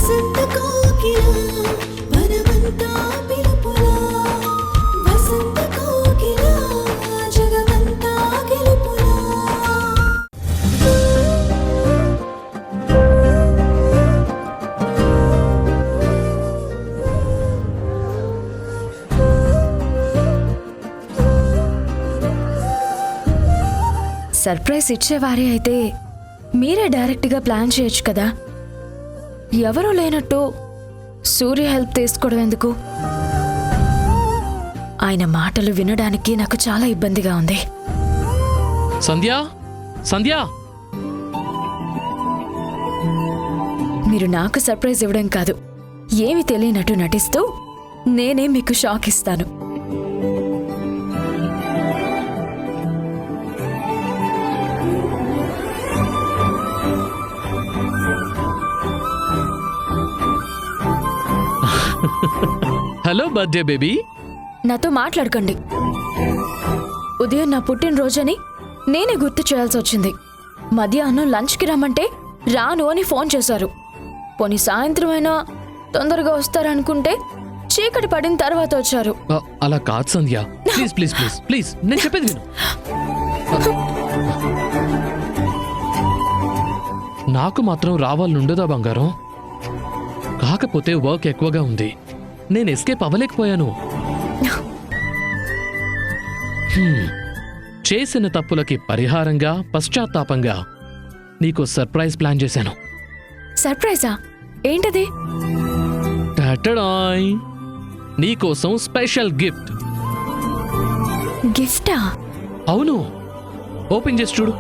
వసంత కోకిల వనమంతా పిలుపులా వసంత కోకిల జగమంతా గెలుపులా సర్ప్రైజ్ ఇచ్చేవారే అయితే మీరే డైరెక్ట్గా ప్లాన్ చేయొచ్చు కదా. ఎవరూ లేనట్టు సూర్య హెల్ప్ తీసుకోవడం ఎందుకు? ఆయన మాటలు వినడానికి నాకు చాలా ఇబ్బందిగా ఉంది. సంధ్యా, సంధ్యా, మీరు నాకు సర్ప్రైజ్ ఇవ్వడం కాదు, ఏమి తెలియనట్టు నటిస్తూ నేనే మీకు షాక్ ఇస్తాను. Hello birthday baby. నాతో మాట్లాడకండి. ఉదయం నా పుట్టినరోజని నేనే గుర్తు చేయాల్సి వచ్చింది. మధ్యాహ్నం లంచ్కి రమ్మంటే రాను అని ఫోన్ చేశారు. పోనీ సాయంత్రం అయినా తొందరగా వస్తారనుకుంటే చీకటి పడిన తర్వాత వచ్చారు. అలా కాదు సంధ్య, ప్లీజ్ ప్లీజ్ ప్లీజ్ ప్లీజ్, నేను చెప్పేది విను. నాకు మాత్రం రావాలనుండదా బంగారం? కాకపోతే వర్క్ ఎక్కువగా ఉంది, నేను ఎస్కేప్ అవ్వలేకపోయాను. చేసిన తప్పులకి పరిహారంగా పశ్చాత్తాపంగా నీకు సర్ప్రైజ్ ప్లాన్ చేశాను. సర్ప్రైజా? ఏంటది? టటడాయ్, నీకోసం స్పెషల్ గిఫ్ట్. గిఫ్టా? అవును, ఓపెన్ చేసి చూడు.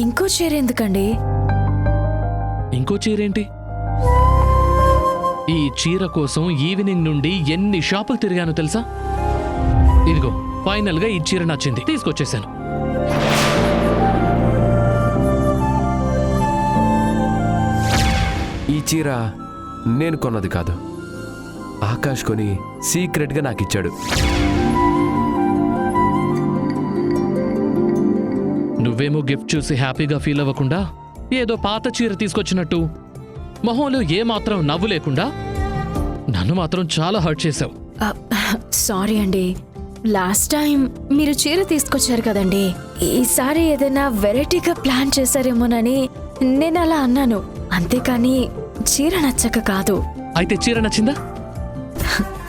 ఇంకో చీర ఎందుకండి? ఇంకో చీరేంటి? ఈ చీర కోసం ఈవినింగ్ నుండి ఎన్ని షాపులు తిరిగానో తెలుసా? ఇదిగో ఫైనల్ గా ఈ చీర నచ్చింది, తీసుకొచ్చేసాను. ఈ చీర నేను కొన్నది కాదు, ఆకాష్ కొని సీక్రెట్గా నాకు ఇచ్చాడు. నువ్వేమో గిఫ్ట్ చూసి హ్యాపీగా ఫీల్ అవ్వకుండా ఏదో పాత చీర తీసుకొచ్చినట్టు మొహంలో ఏమాత్రం నవ్వు లేకుండా నన్ను మాత్రం చాలా హర్ట్ చేశావు. సారీ అండి. లాస్ట్ టైం మీరు చీర తీసుకొచ్చారు కదండి, ఈసారి ఏదైనా వెరైటీగా ప్లాన్ చేశారేమోనని నేను అలా అన్నాను, అంతేకాని చీర నచ్చక కాదు. అయితే చీర నచ్చిందా?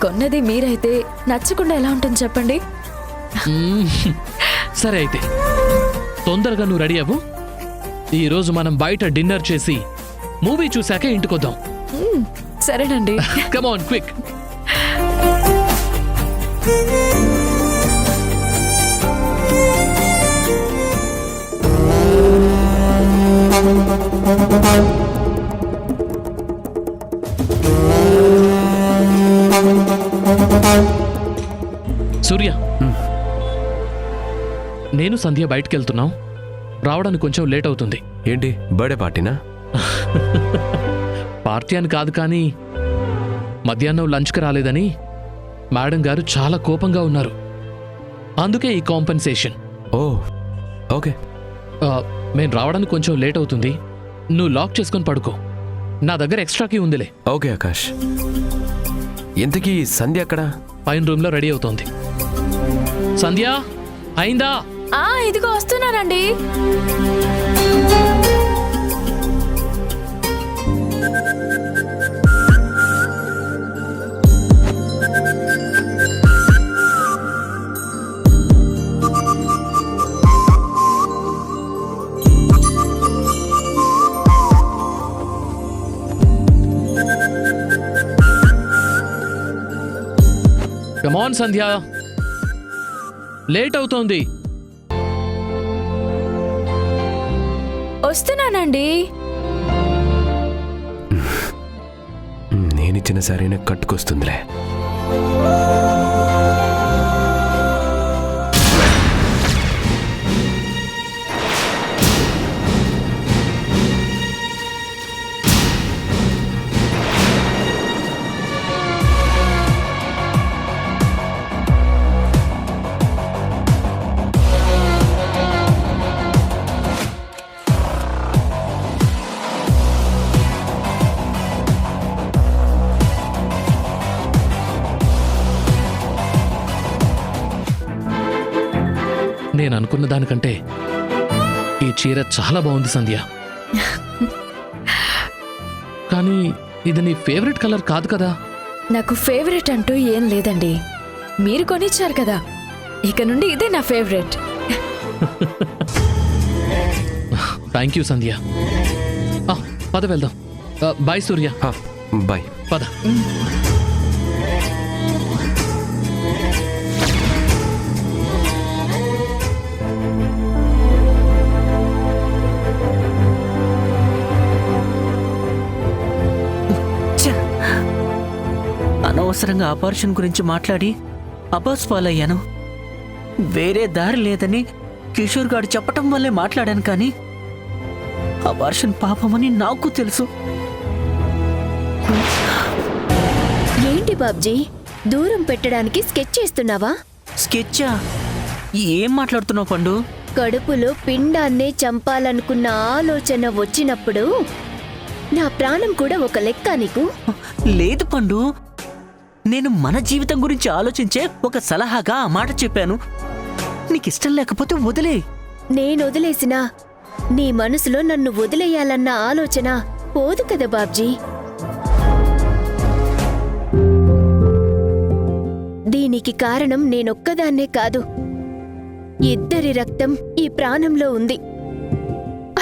కొన్నది మీరైతే నచ్చకుండా ఎలా ఉంటుంది చెప్పండి? సరే అయితే తొందరగా నువ్వు రెడీ అవ్వు. ఈరోజు మనం బయట డిన్నర్ చేసి మూవీ చూశాక ఇంటికొద్దాం. సరేనండి. Come on quick. సూర్య, నేను సంధ్య బయటికి వెళ్తున్నాం, రావడానికి కొంచెం లేట్ అవుతుంది. ఏంటి, బర్త్డే పార్టీనా? పార్టీ అని కాదు, కానీ మధ్యాహ్నం లంచ్కి రాలేదని మేడం గారు చాలా కోపంగా ఉన్నారు. అందుకే ఈ కాంపెన్సేషన్. ఓ ఓకే. మేము రావడానికి కొంచెం లేట్ అవుతుంది, నువ్వు లాక్ చేసుకొని పడుకో, నా దగ్గర ఎక్స్ట్రా కీ ఉందిలే. ఓకే ఆకాష్. ఇంతకీ సంధ్య అక్కడ? పైన రూమ్లో రెడీ అవుతోంది. సంధ్య అయిందా? ఇదిగో వస్తున్నానండి. కమ్ ఆన్ సంధ్య, లేట్ అవుతోంది. వస్తున్నానండి. ఇచ్చిన సరైన కట్టుకొస్తుందిలే. నేను అనుకున్న దానికంటే ఈ చీర చాలా బాగుంది సంధ్య. కానీ ఇది నీ ఫేవరెట్ కలర్ కాదు కదా? నాకు ఫేవరెట్ అంటూ ఏం లేదండి. మీరు కొనిచ్చారు కదా, ఇక నుండి ఇదే నా ఫేవరెట్. థ్యాంక్ యూ సంధ్య. పద వెళ్దాం. బాయ్ సూర్య. బాయ్. పద. అనవసరంగా ఆపరేషన్ గురించి మాట్లాడి అబాస్ పాలయ్యాను. వేరే దారి లేదని కిషోర్ గారు చెప్పటం వల్లే మాట్లాడాను, కానీ అబార్షన్ పాపమని నాకు తెలుసు. ఏంటి బాబ్జీ, దూరం పెట్టడానికి స్కెచ్ చేస్తున్నావా? స్కెచ్చా? ఏం మాట్లాడుతున్నావు పండు? కడుపులో పిండాన్నే చంపాలనుకున్న ఆలోచన వచ్చినప్పుడు నా ప్రాణం కూడా ఒక లెక్క నీకు? లేదు పండు, నేను మన జీవితం గురించి ఆలోచించే ఒక సలహాగా ఆ మాట చెప్పాను. నీకిష్టం లేకపోతే వదిలే. నేను వదిలేసినా నీ మనసులో నన్ను వదిలేయాలన్న ఆలోచన పోదు కదా బాబ్జీ. దీనికి కారణం నేనొక్కదాన్నే కాదు, ఇద్దరి రక్తం ఈ ప్రాణంలో ఉంది.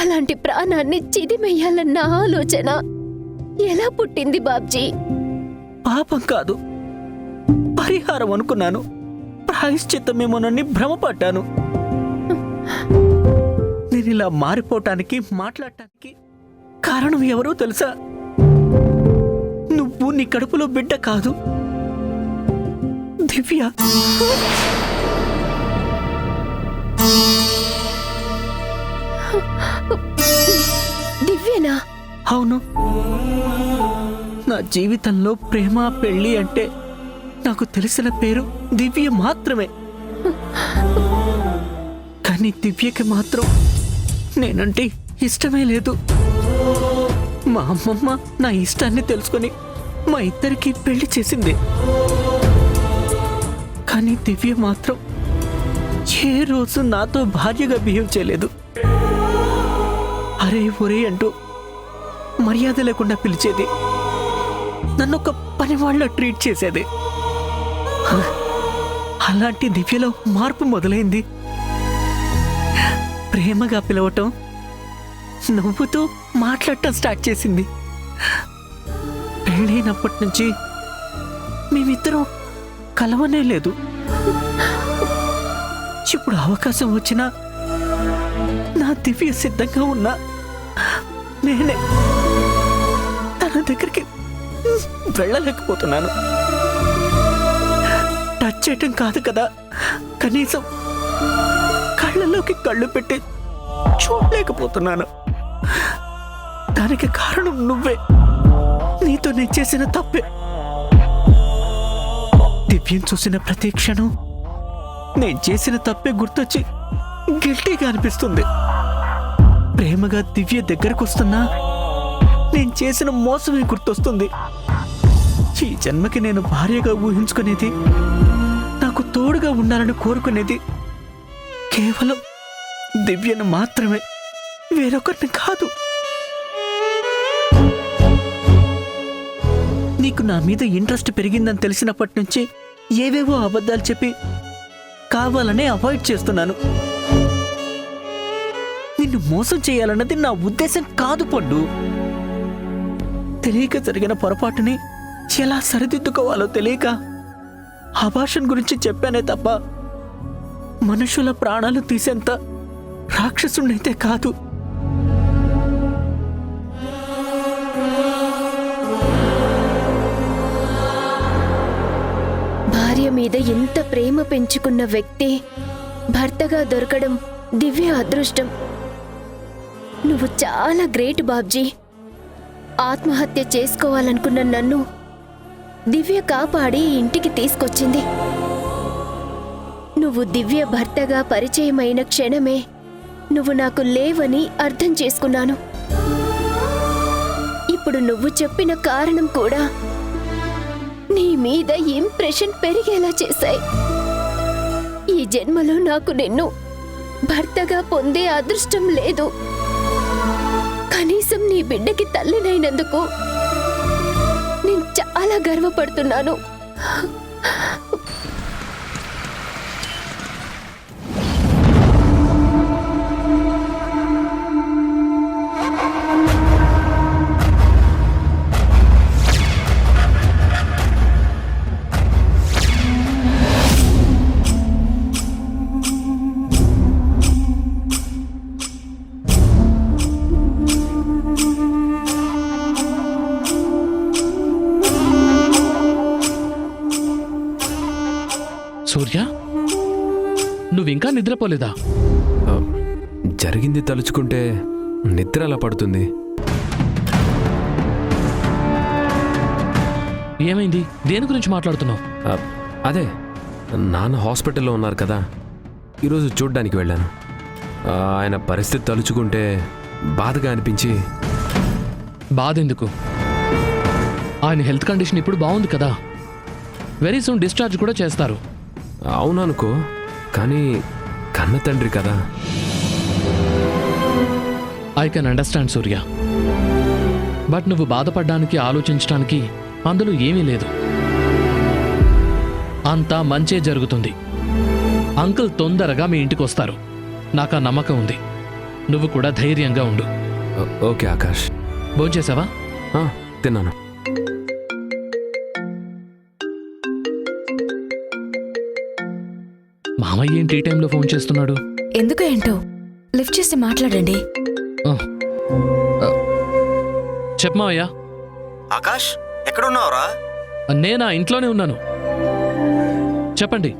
అలాంటి ప్రాణాన్ని చిదిమెయ్యాలన్న ఆలోచన ఎలా పుట్టింది బాబ్జీ? పాపం కాదు, పరిహారం అనుకున్నాను. ప్రాయశ్చిత్తమేమోనని భ్రమపడ్డాను. నేను ఇలా మారిపోవటానికి, మాట్లాడటానికి కారణం ఎవరో తెలుసా? నువ్వు నీ కడుపులో బిడ్డ కాదు, దివ్య. దివ్యనా? అవును, నా జీవితంలో ప్రేమ పెళ్లి అంటే నాకు తెలిసిన పేరు దివ్య మాత్రమే. కానీ దివ్యకి మాత్రం నేనంటే ఇష్టమే లేదు. మా అమ్మమ్మ నా ఇష్టాన్ని తెలుసుకొని మా ఇద్దరికి పెళ్లి చేసింది. కానీ దివ్య మాత్రం ఏ రోజు నాతో భార్యగా బిహేవ్ చేయలేదు. అరే ఒరే అంటూ మర్యాద లేకుండా పిలిచేది. నన్ను ఒక పనివాళ్ళ ట్రీట్ చేసేది. అలాంటి దివ్యలో మార్పు మొదలైంది. ప్రేమగా పిలవటం, నవ్వుతూ మాట్లాడటం స్టార్ట్ చేసింది. పెళ్ళైనప్పటి నుంచి మేమిద్దరం కలవనే లేదు. ఇప్పుడు అవకాశం వచ్చినా నా దివ్య సిద్ధంగా ఉన్నా నేనే తన దగ్గరికి వెళ్ళలేకపోతున్నాను. టచ్ చేయటం కాదు కదా, కనీసం కళ్ళలోకి కళ్ళు పెట్టి చూడలేకపోతున్నాను. దానికి కారణం నువ్వే. నీతో నేను చేసిన తప్పే. దివ్యం చూసిన ప్రతి క్షణం నేను చేసిన తప్పే గుర్తొచ్చి గిల్టీగా అనిపిస్తుంది. ప్రేమగా దివ్య దగ్గరకు వస్తున్నా నేను చేసిన మోసమే గుర్తొస్తుంది. ఈ జన్మకి నేను భార్యగా ఊహించుకునేది, నాకు తోడుగా ఉండాలని కోరుకునేది కేవలం దివ్యను మాత్రమే, వేరొకరిని కాదు. నీకు నా మీద ఇంట్రెస్ట్ పెరిగిందని తెలిసినప్పటి నుంచి ఏవేవో అబద్ధాలు చెప్పి కావాలనే అవాయిడ్ చేస్తున్నాను. నిన్ను మోసం చేయాలన్నది నా ఉద్దేశం కాదు పండు. తెలియక జరిగిన పొరపాటుని ఎలా సరిదిద్దుకోవాలో తెలియక అబార్షన్ గురించి చెప్పానే తప్ప మనుషుల ప్రాణాలు తీసేంత రాక్షసుణ్ణైతే కాదు. మీద ఎంత ప్రేమ పెంచుకున్న వ్యక్తి భర్తగా దొరకడం దివ్య అదృష్టం. నువ్వు చాలా గ్రేట్ బాబ్జీ. ఆత్మహత్య చేసుకోవాలనుకున్న నన్ను దివ్య కాపాడి ఇంటికి తీసుకొచ్చింది. నువ్వు దివ్య భర్తగా పరిచయమైన క్షణమే నువ్వు నాకు లేవని అర్థం చేసుకున్నాను. ఇప్పుడు నువ్వు చెప్పిన కారణం కూడా నీ మీద ఇంప్రెషన్ పెరిగేలా చేశాయి. ఈ జన్మలో నాకు నిన్ను భర్తగా పొందే అదృష్టం లేదు. కనీసం నీ బిడ్డకి తల్లినైనందుకు నేను చాలా గర్వపడుతున్నాను. సూర్య, నువ్వింకా నిద్రపోలేదా? జరిగింది తలుచుకుంటే నిద్ర అలా పడుతుంది. ఏమైంది? దేని గురించి మాట్లాడుతున్నావు? అదే నాన్న హాస్పిటల్లో ఉన్నారు కదా, ఈరోజు చూడ్డానికి వెళ్ళాను. ఆయన పరిస్థితి తలుచుకుంటే బాధగా అనిపించి. బాధెందుకు? ఆయన హెల్త్ కండిషన్ ఇప్పుడు బాగుంది కదా, వెరీ సూన్ డిశ్చార్జ్ కూడా చేస్తారు. అవుననుకో, కానీ కన్న తండ్రి కదా. I can understand Surya, but నువ్వు బాధపడడానికి ఆలోచించడానికి అందులో ఏమీ లేదు. అంతా మంచే జరుగుతుంది. అంకుల్ తొందరగా మీ ఇంటికి వస్తారు, నాకు ఆ నమ్మకం ఉంది. నువ్వు కూడా ధైర్యంగా ఉండు. ఓకే ఆకాష్. భోంచేసావా? తిన్నాను. మామయ్య ఏంటి ఈ టైంలో ఫోన్ చేస్తున్నాడు? ఎందుకు ఏంటో లిఫ్ట్ చేసి మాట్లాడండి. చెప్పు మావయ్య. ఆకాష్, ఎక్కడున్నావురా? నేనా ఇంట్లోనే ఉన్నాను. చెప్పండి.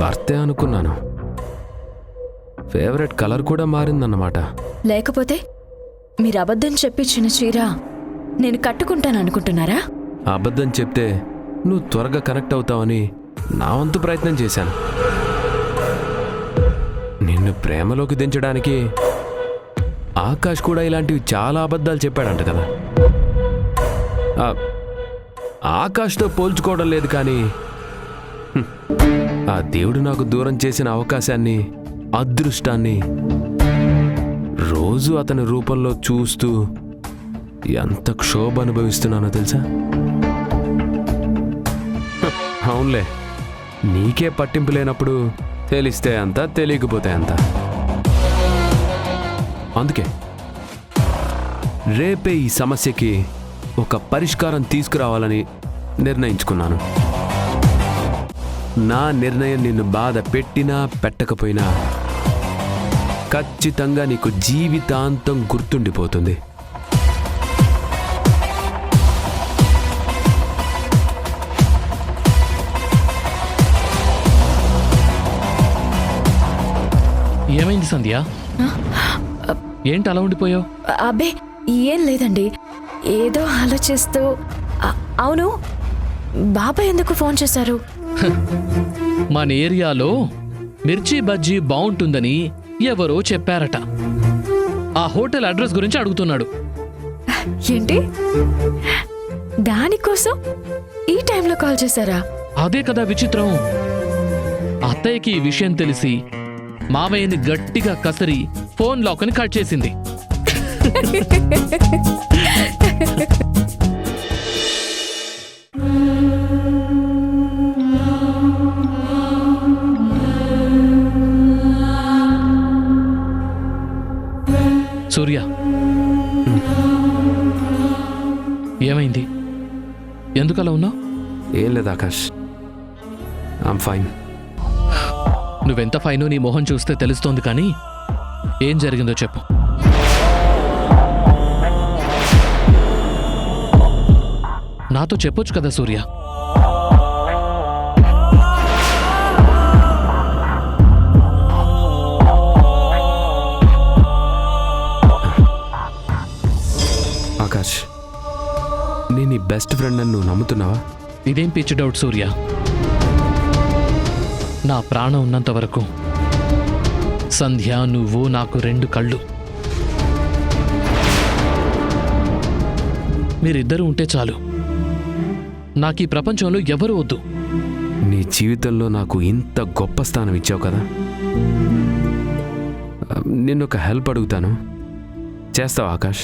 భర్తే అనుకున్నాను, ఫేవరెట్ కలర్ కూడా మారిందన్నమాట. లేకపోతే మీరు అబద్ధం చెప్పించిన చీర నేను కట్టుకుంటాను అనుకుంటున్నారా? అబద్ధం చెప్తే నువ్వు త్వరగా కనెక్ట్ అవుతావని నా వంతు ప్రయత్నం చేశాను. నిన్ను ప్రేమలోకి దించడానికి ఆకాష్ కూడా ఇలాంటివి చాలా అబద్ధాలు చెప్పాడంట కదా. ఆకాష్తో పోల్చుకోవడం లేదు, కానీ ఆ దేవుడు నాకు దూరం చేసిన అవకాశాన్ని, అదృష్టాన్ని రోజు అతని రూపంలో చూస్తూ ఎంత క్షోభ అనుభవిస్తున్నానో తెలుసా? అవునులే, నీకే పట్టింపు లేనప్పుడు తెలిస్తే అంత, తెలియకపోతే అంత. అందుకే రేపే ఈ సమస్యకి ఒక పరిష్కారం తీసుకురావాలని నిర్ణయించుకున్నాను. నా నిర్ణయం నిన్ను బాధ పెట్టినా పెట్టకపోయినా ఖచ్చితంగా నీకు జీవితాంతం గుర్తుండిపోతుంది. ఏమైంది సంధ్య? ఏంటి అలా ఉండిపోయావు? అబ్బే ఏం లేదండి, ఏదో ఆలోచిస్తూ. అవును, బాబాయ్ ఎందుకు ఫోన్ చేశారు? మన ఏరియాలో మిర్చి బజ్జీ బాగుంటుందని ఎవరో చెప్పారట. ఆ హోటల్ అడ్రస్ గురించి అడుగుతున్నాడు. ఏంటి, దానికోసం ఈ టైంలో కాల్ చేశారా? అదే కదా విచిత్రం. అత్తయ్యకి ఈ విషయం తెలిసి మామయ్యని గట్టిగా కసరి ఫోన్ లాక్ని కట్ చేసింది. సూర్య, ఏమైంది? ఎందుకలా ఉన్నావు? ఏం లేదు ఆకాష్, ఐమ్ ఫైన్. నువ్వెంత ఫైనో నీ మొహం చూస్తే తెలుస్తోంది, కానీ ఏం జరిగిందో చెప్పు. నాతో చెప్పొచ్చు కదా సూర్య. ఆకాష్, నేను నీ బెస్ట్ ఫ్రెండ్ అని నువ్వు నమ్ముతున్నావా? ఇదేం పిచ్చి డౌట్ సూర్య. నా ప్రాణం ఉన్నంత వరకు సంధ్య, నువ్వు నాకు 2 కళ్ళు. మీరిద్దరూ ఉంటే చాలు. నాకు ఈ ప్రపంచంలో ఎవరు వద్దు. నీ జీవితంలో నాకు ఇంత గొప్ప స్థానం ఇచ్చావు కదా. నిన్నొక హెల్ప్ అడుగుతాను, చేస్తావా ఆకాష్?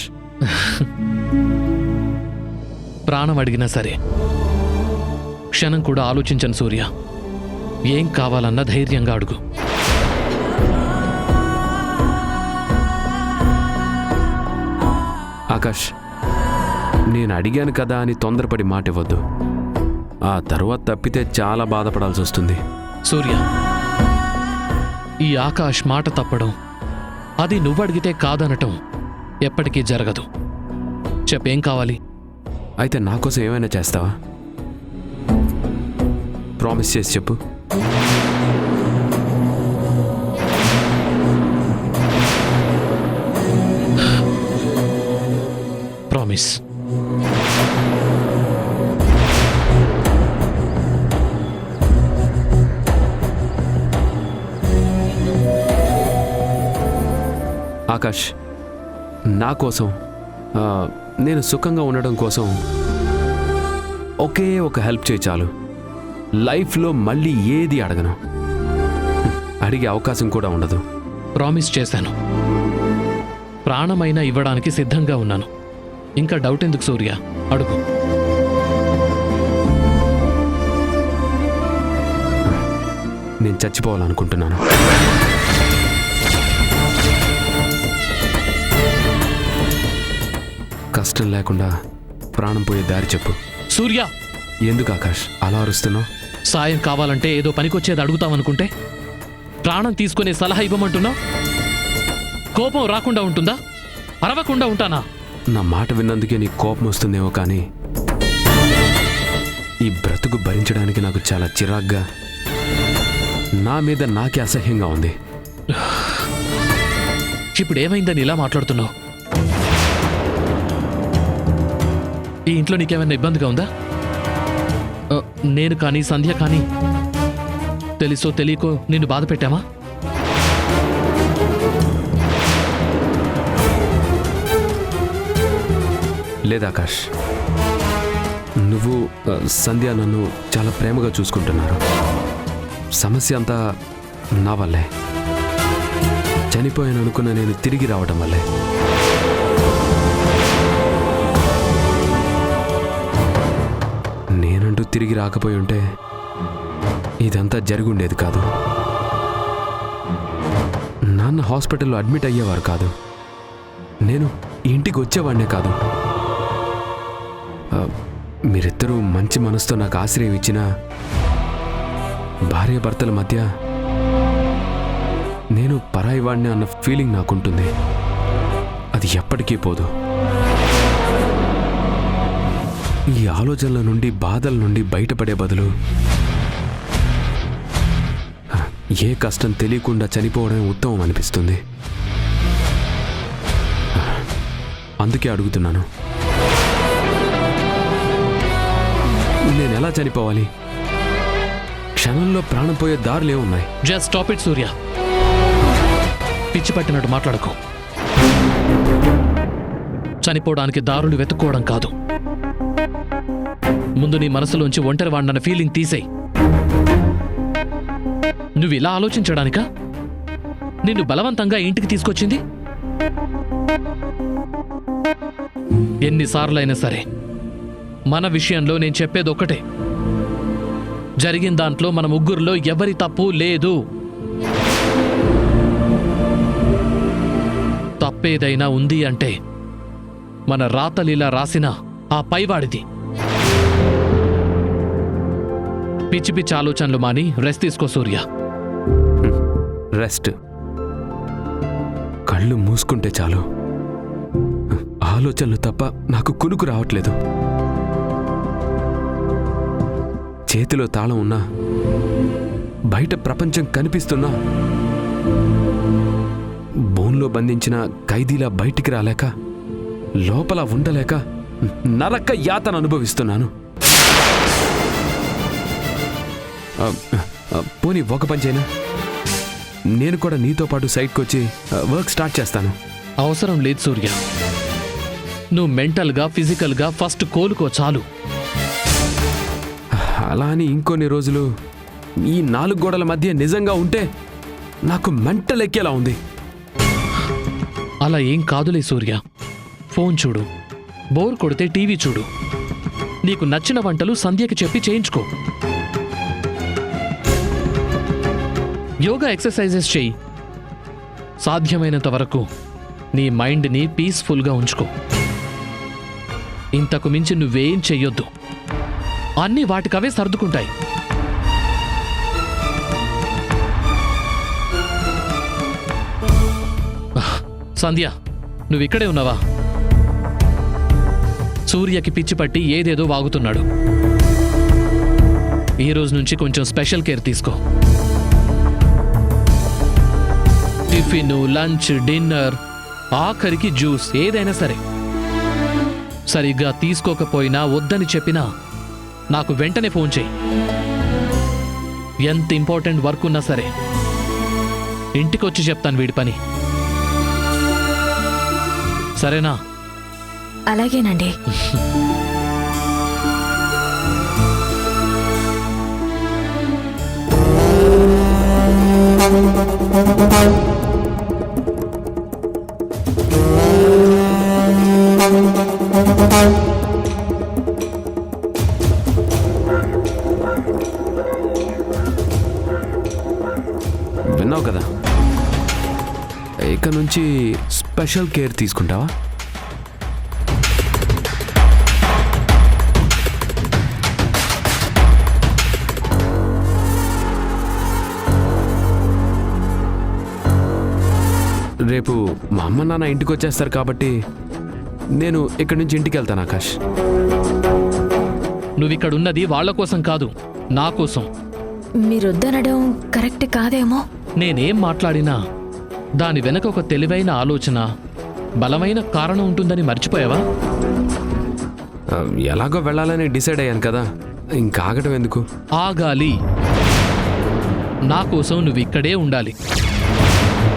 ప్రాణం అడిగినా సరే క్షణం కూడా ఆలోచించను సూర్య. ఏం కావాలన్నా ధైర్యంగా అడుగు. ఆకాష్, నేను అడిగాను కదా అని తొందరపడి మాట ఇవ్వద్దు. ఆ తరువాత తప్పితే చాలా బాధపడాల్సి వస్తుంది. సూర్య, ఈ ఆకాష్ మాట తప్పడం, అది నువ్వడిగితే కాదనటం ఎప్పటికీ జరగదు. చెప్పేం కావాలి? అయితే నా కోసం ఏమైనా చేస్తావా? ప్రామిస్ చేసి చెప్పు. ప్రామిస్. ఆకాష్, నా కోసం, నేను సుఖంగా ఉండడం కోసం ఒకే ఒక హెల్ప్ చేయి చాలు. లైఫ్లో మళ్ళీ ఏది అడగను, అడిగే అవకాశం కూడా ఉండదు. ప్రామిస్ చేశాను. ప్రాణమైనా ఇవ్వడానికి సిద్ధంగా ఉన్నాను. ఇంకా డౌట్ ఎందుకు సూర్య? అడుగు. నేను చచ్చిపోవాలనుకుంటున్నాను. కష్టం లేకుండా ప్రాణం పోయే దారి చెప్పు. సూర్య, ఎందుకు ఆకాష్ అలా అరుస్తున్నావు? సాయం కావాలంటే ఏదో పనికొచ్చేది అడుగుతావనుకుంటే ప్రాణం తీసుకునే సలహా ఇవ్వమంటున్నావు. కోపం రాకుండా ఉంటుందా? అరవకుండా ఉంటానా? నా మాట విన్నందుకే నీకు కోపం వస్తుందేమో, కానీ ఈ బ్రతుకు భరించడానికి నాకు చాలా చిరాగ్గా, నా మీద నాకే అసహ్యంగా ఉంది. ఇప్పుడు ఏమైందని ఇలా మాట్లాడుతున్నావు? ఈ ఇంట్లో నీకేమైనా ఇబ్బందిగా ఉందా? నేను కానీ సంధ్య కానీ తెలుసో తెలియకో నిన్ను బాధ పెట్టామా? లేదా ఆకాష్, నువ్వు సంధ్య నన్ను చాలా ప్రేమగా చూసుకుంటున్నారు. సమస్య అంతా నా వల్లే. చనిపోయాను అనుకున్న నేను తిరిగి రావడం వల్లే. నేనంటూ తిరిగి రాకపోయి ఉంటే ఇదంతా జరుగుండేది కాదు. నాన్న హాస్పిటల్లో అడ్మిట్ అయ్యేవారు కాదు. నేను ఇంటికి వచ్చేవాడినే కాదు. మీరిద్దరూ మంచి మనసుతో నాకు ఆశ్రయం ఇచ్చిన భార్యాభర్తల మధ్య నేను పరాయి వాడిని అన్న ఫీలింగ్ నాకుంటుంది. అది ఎప్పటికీ పోదు. ఈ ఆలోచనల నుండి, బాధల నుండి బయటపడే బదులు ఏ కష్టం తెలియకుండా చనిపోవడం ఉత్తమం అనిపిస్తుంది. అందుకే అడుగుతున్నాను, నేను ఎలా చనిపోవాలి? క్షణంలో ప్రాణం పోయే దారులే ఉన్నాయి. జస్ట్ స్టాప్ ఇట్ సూర్య. పిచ్చి పట్టినట్టు మాట్లాడకు. చనిపోవడానికి దారులు వెతుక్కోవడం కాదు. ముందు నీ మనసులోంచి ఒంటరి వాడినన్న ఫీలింగ్ తీసేయి. నువ్వు ఇలా ఆలోచించడానికా నిన్ను బలవంతంగా ఇంటికి తీసుకొచ్చింది? ఎన్నిసార్లైనా సరే మన విషయంలో నేను చెప్పేది ఒక్కటే. జరిగిన దాంట్లో మన ముగ్గురులో ఎవరి తప్పు లేదు. తప్పేదైనా ఉంది అంటే మన రాతలీలా రాసిన ఆ పైవాడిది. పిచ్చి పిచ్చి ఆలోచనలు మాని రెస్ట్ తీసుకో సూర్య. రెస్ట్? కళ్ళు మూసుకుంటే చాలు. ఆలోచనలు తప్ప నాకు కునుకు రావట్లేదు. చేతిలో తాళం ఉన్నా, బయట ప్రపంచం కనిపిస్తున్నా, బోన్లో బంధించిన ఖైదీలా బయటికి రాలేక, లోపల ఉండలేక నరక యాతన అనుభవిస్తున్నాను. పోనీ ఒక పని చేయనా, నేను కూడా నీతో పాటు సైట్కి వచ్చి వర్క్ స్టార్ట్ చేస్తాను. అవసరం లేదు సూర్య. నువ్వు మెంటల్గా ఫిజికల్గా ఫస్ట్ కోలుకో చాలు. అలా అని ఇంకొన్ని రోజులు ఈ 4 గోడల మధ్య నిజంగా ఉంటే నాకు మెంటల్ ఎక్కేలా ఉంది. అలా ఏం కాదులే సూర్య. ఫోన్ చూడు, బోర్ కొడితే టీవీ చూడు, నీకు నచ్చిన వంటలు సంధ్యకి చెప్పి చేయించుకో, యోగా ఎక్సర్సైజెస్ చెయ్యి. సాధ్యమైనంత వరకు నీ మైండ్ని పీస్ఫుల్గా ఉంచుకో. ఇంతకు మించి నువ్వేం చెయ్యొద్దు. అన్నీ వాటికవే సర్దుకుంటాయి. సంధ్య, నువ్విక్కడే ఉన్నావా? సూర్యకి పిచ్చి పట్టి ఏదేదో వాగుతున్నాడు. ఈ రోజు నుంచి కొంచెం స్పెషల్ కేర్ తీసుకో. టిఫిన్, లంచ్, డిన్నర్, ఆఖరికి జ్యూస్ ఏదైనా సరే సరిగ్గా తీసుకోకపోయినా, వద్దని చెప్పినా నాకు వెంటనే ఫోన్ చేయి. ఎంత ఇంపార్టెంట్ వర్క్ ఉన్నా సరే ఇంటికొచ్చి చెప్తాను వీడి పని. సరేనా? అలాగేనండి. విన్నావు కదా, ఇక నుంచి స్పెషల్ కేర్ తీసుకుంటావా? రేపు మా అమ్మ నాన్న ఇంటికి వచ్చేస్తారు కాబట్టి నేను ఇక్కడి నుంచి ఇంటికి వెళ్తాను. ఆకాష్, నువ్విక్కడున్నది వాళ్ళ కోసం కాదు, నా కోసం. మీరొద్దనడం కరెక్ట్ కాదేమో. నేనేం మాట్లాడినా దాని వెనక ఒక తెలివైన ఆలోచన, బలమైన కారణం ఉంటుందని మర్చిపోయావా? ఎలాగో వెళ్ళాలని డిసైడ్ అయ్యాను కదా, ఇంకా ఆగటం ఎందుకు? ఆగాలి. నా కోసం నువ్వు ఇక్కడే ఉండాలి.